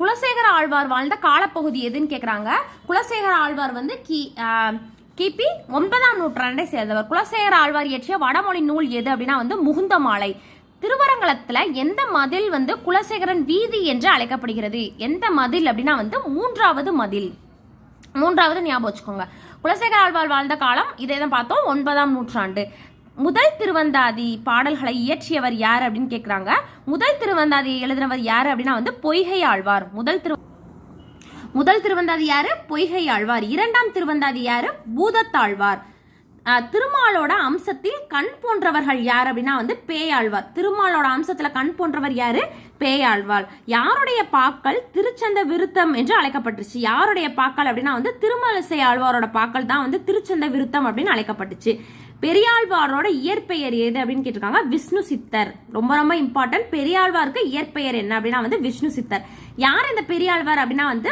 குலசேகர ஆழ்வார் வாழ்ந்த காலப்பகுதி எதுன்னு கேட்குறாங்க. குலசேகர ஆழ்வார் வந்து கிபி 9ஆம் நூற்றாண்டை சேர்ந்தவர். குலசேகர ஆழ்வார் இயற்றிய வடமொழி நூல் எது அப்படின்னா வந்து முகுந்தமாலை. திருவரங்கலத்துல எந்த மதில் வந்து குலசேகரன் வீதி என்று அழைக்கப்படுகிறது? எந்த மதில் அப்படின்னா வந்து 3வது மதில். 3வது ஞாபகம் வச்சுக்கோங்க. குலசேகர ஆழ்வார் வாழ்ந்த காலம் இதே தான் பார்த்தோம், 9ஆம் நூற்றாண்டு. முதல் திருவந்தாதி பாடல்களை இயற்றியவர் யார் அப்படின்னு கேட்குறாங்க. முதல் திருவந்தாதி எழுதினவர் யாரு அப்படின்னா வந்து பொய்கை ஆழ்வார். முதல் திருவந்தாதி யாரு? பொய்கை ஆழ்வார். 2ஆம் திருவந்தாதி யாரு? பூதத்தாழ்வார். திருமாலோட அம்சத்தில் கண் போன்றவர்கள் யார் அப்படின்னா வந்து பேயாழ்வார். திருமாலோட அம்சத்துல கண் போன்றவர் யாரு? பேயாழ்வார். யாருடைய பாக்கள் திருச்சந்த விருத்தம் என்று அழைக்கப்பட்டுச்சு? யாருடைய பாக்கள் அப்படின்னா வந்து திருமலிசை ஆழ்வாரோட பாக்கள் தான் வந்து திருச்சந்த விருத்தம் அப்படின்னு அழைக்கப்பட்டுச்சு. பெரியாழ்வாரோட இயற்பெயர் ஏது அப்படின்னு கேட்டிருக்காங்க. விஷ்ணு சித்தர். ரொம்ப ரொம்ப இம்பார்ட்டன்ட். பெரியாழ்வாருக்கு இயற்பெயர் என்ன அப்படின்னா வந்து விஷ்ணு சித்தர். யார் இந்த பெரியாழ்வார் அப்படின்னா வந்து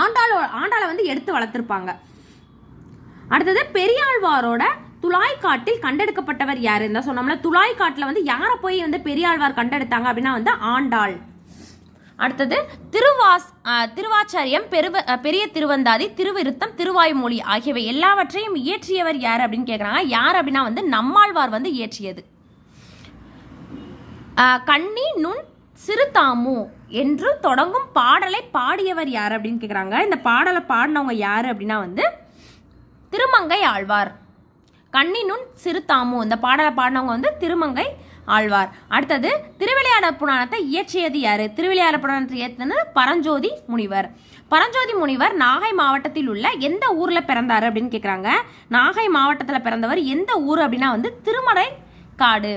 ஆண்டாளை வந்து எடுத்து வளர்த்திருப்பாங்க. அடுத்தது பெரியாழ்வாரோட துளாய்க்காட்டில் கண்டெடுக்கப்பட்டவர் யாரு? இந்த சொன்னோம்ல, துளாய்க்காட்டுல வந்து யாரை போய் வந்து பெரியாழ்வார் கண்டெடுத்தாங்க அப்படின்னா வந்து ஆண்டாள். அடுத்தது திருவாச்சாரியம், பெரிய திருவந்தாதி, திருவிருத்தம், திருவாய்மொழி ஆகியவை எல்லாவற்றையும் இயற்றியவர் யார் அப்படின்னு கேட்குறாங்க. யார் அப்படின்னா வந்து நம்மாழ்வார் வந்து இயற்றியது. கண்ணி நுண் சிறுதாமு என்று தொடங்கும் பாடலை பாடியவர் யார் அப்படின்னு கேட்குறாங்க. இந்த பாடலை பாடினவங்க யாரு அப்படின்னா வந்து திருமங்கை ஆழ்வார். கண்ணினுன் சிறுதாமு இந்த பாடலை பாடினவங்க வந்து திருமங்கை ஆழ்வார். அடுத்தது திருவிளையாடற் புராணத்தை இயற்றியது யாரு? திருவிளையாடற் புராணத்தை இயற்றினது பரஞ்சோதி முனிவர். பரஞ்சோதி முனிவர் நாகை மாவட்டத்தில் உள்ள எந்த ஊர்ல பிறந்தாரு அப்படின்னு கேட்குறாங்க. நாகை மாவட்டத்தில் பிறந்தவர். எந்த ஊர் அப்படின்னா வந்து திருமறை காடு.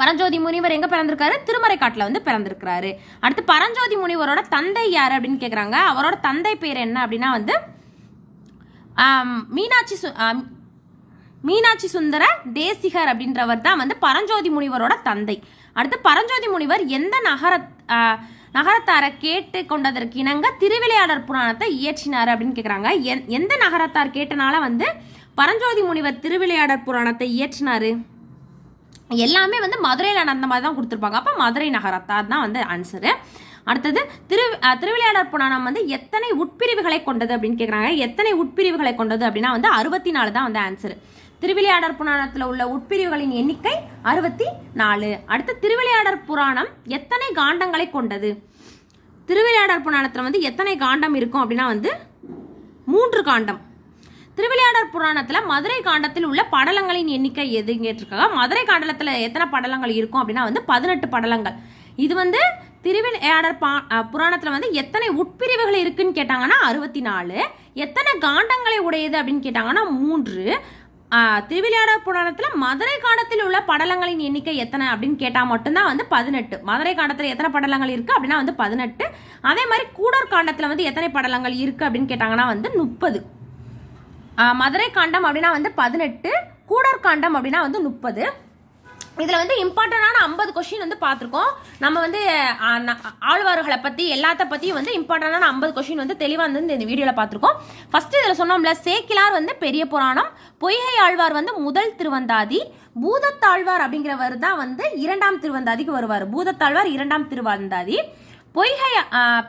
பரஞ்சோதி முனிவர் எங்க பிறந்திருக்காரு? திருமறை காட்டுல வந்து பிறந்திருக்கிறாரு. அடுத்து பரஞ்சோதி முனிவரோட தந்தை யாரு அப்படின்னு கேட்குறாங்க. அவரோட தந்தை பேர் என்ன அப்படின்னா வந்து மீனாட்சி சுந்தர தேசிகர் அப்படின்றவர் தான் வந்து பரஞ்சோதி முனிவரோட தந்தை. அடுத்து பரஞ்சோதி முனிவர் எந்த நகரத்தாரை கேட்டு கொண்டதற்கு இணங்க திருவிளையாடற் புராணத்தை இயற்றினார் அப்படின்னு கேட்குறாங்க. எந்த நகரத்தார் கேட்டனால வந்து பரஞ்சோதி முனிவர் திருவிளையாடற் புராணத்தை இயற்றினாரு? எல்லாமே வந்து மதுரையில் நடந்த மாதிரி தான் கொடுத்துருப்பாங்க. அப்போ மதுரை நகரத்தார் தான் வந்து ஆன்சரு. அடுத்தது திருவிளையாடற் புராணம் வந்து எத்தனை உட்பிரிவுகளை கொண்டது அப்படின்னு கேட்குறாங்க. எத்தனை உட்பிரிவுகளை கொண்டது அப்படின்னா வந்து 64 தான் வந்து ஆன்சர். திருவிளையாடற் புராணத்தில் உள்ள உட்பிரிவுகளின் எண்ணிக்கை 64. அடுத்து திருவிளையாடற் புராணம் எத்தனை காண்டங்களை கொண்டது? திருவிளையாடற் புராணத்தில் வந்து எத்தனை காண்டம் இருக்கும் அப்படின்னா வந்து 3 காண்டம். திருவிளையாடற் புராணத்தில் மதுரை காண்டத்தில் உள்ள படலங்களின் எண்ணிக்கை எது கேட்டிருக்காங்க. மதுரை காண்டத்தில் எத்தனை படலங்கள் இருக்கும் அப்படின்னா வந்து 18 படலங்கள். இது வந்து திருவிளையாடற் புராணத்தில் வந்து எத்தனை உட்பிரிவுகள் இருக்குன்னு கேட்டாங்கன்னா 64. எத்தனை காண்டங்களை உடையது அப்படின்னு கேட்டாங்கன்னா 3. திருவிளையாடற் புராணத்தில் மதுரை காண்டத்தில் உள்ள படலங்களின் எண்ணிக்கை எத்தனை அப்படின்னு கேட்டால் மட்டும்தான் வந்து 18. மதுரை காண்டத்தில் எத்தனை படலங்கள் இருக்கு அப்படின்னா வந்து 18. அதே மாதிரி கூடர் காண்டத்தில் வந்து எத்தனை படலங்கள் இருக்கு அப்படின்னு கேட்டாங்கன்னா வந்து 30. மதுரை காண்டம் அப்படின்னா வந்து 18, கூடர் காண்டம் அப்படின்னா வந்து 30. இதில் வந்து இம்பார்ட்டண்டான 50 கொஸ்டின் வந்து பார்த்துருக்கோம். நம்ம வந்து ஆழ்வார்களை பற்றி எல்லாத்த பற்றியும் வந்து இம்பார்ட்டண்டான 50 கொஸ்டின் வந்து தெளிவாக வந்து இந்த வீடியோவில் பார்த்துருக்கோம். ஃபர்ஸ்ட் இதில் சொன்னோம்ல, சேக்கிலார் வந்து பெரிய புராணம், பொய்கை ஆழ்வார் வந்து முதல் திருவந்தாதி, பூதத்தாழ்வார் அப்படிங்கிறவர் தான் வந்து 2ஆம் திருவந்தாதிக்கு வருவார். பூதத்தாழ்வார் 2ஆம் திருவந்தாதி.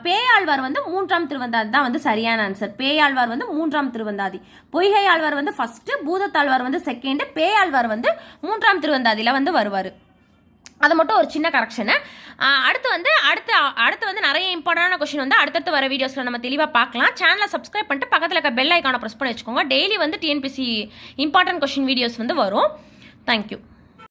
பேயாழ்வார் வந்து 3ஆம் திருவந்தாதி தான் வந்து சரியான ஆன்சர். பேயாழ்வார் வந்து 3ஆம் திருவந்தாதி. பொய்கை ஆழ்வார் வந்து ஃபர்ஸ்ட், பூதத்தாழ்வார் வந்து செகண்ட், பேயாழ்வார் வந்து 3ஆம் திருவந்தாதியில வந்து வருவார். அது மட்டும் ஒரு சின்ன கரெக்ஷனு. அடுத்து வந்து நிறைய இம்பார்ட்டன்டான கொஸ்டின் வந்து அடுத்தடுத்து வர வீடியோஸ்ல நம்ம தெளிவாக பார்க்கலாம். சேனலை சப்ஸ்கிரைப் பண்ணிட்டு பக்கத்தில் இருக்க பெல் ஐக்கானை ப்ரெஸ் பண்ணி வச்சுக்கோங்க. டெய்லி வந்து டிஎன்பிசி இம்பார்ட்டன்ட் கொஸ்டின் வீடியோஸ் வந்து வரும். தேங்க்யூ.